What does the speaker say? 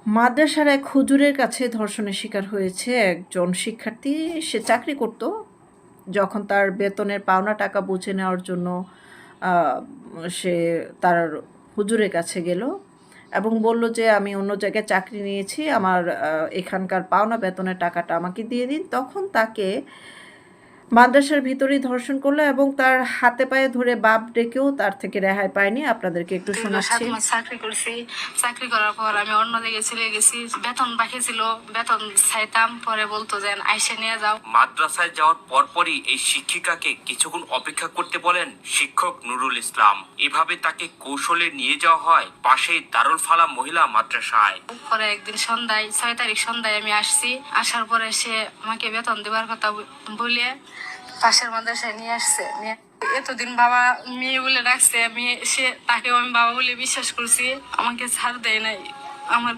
মাদ্রাসার এক হুজুরের কাছে ধর্ষণের শিকার হয়েছে একজন শিক্ষার্থী। সে চাকরি করত। যখন তার বেতনের পাওনা টাকা বুঝে নেওয়ার জন্য আহ, সে তার হুজুরের কাছে গেল এবং বলল যে আমি অন্য জায়গায় চাকরি নিয়েছি, আমার এখানকার পাওনা বেতনের টাকাটা আমাকে দিয়ে দিন। তখন তাকে মাদ্রাসার ভিতরেই ধর্ষণ করলো এবং তার হাতে পায়ে ধরে বাপ ডেকেও তার থেকে রেহাই পায়নি। আপনাদেরকে একটু শোনাচ্ছি। 7 মাস চাকরি করছি। চাকরি করার পর আমি অন্য জায়গায় চলে গেছি। বেতন বাকি ছিল, বেতন চাইতাম, পরে বলতো যে আইসে নিয়ে যাও। মাদ্রাসায় যাওয়ার পরপরই এই শিক্ষিকাকে কিছুক্ষণ অপেক্ষা করতে বলেন শিক্ষক নুরুল ইসলাম। এভাবে তাকে কৌশলে নিয়ে যাওয়া হয় পাশেই দারুল ফালাহ মহিলা মাদ্রাসায়। পরে একদিন সন্ধ্যায় 6 তারিখ সন্ধ্যায় আমি আসছি। আসার পরে সে আমাকে বেতন দেওয়ার কথা বলে পাশের মাদ্রাসায় নিয়ে আসছে। এতদিন বাবা মেয়ে বলে রাখছে, আমি তাকেও আমি বাবা বলে বিশ্বাস করছি। আমাকে ছাড় দেয় নাই। আমার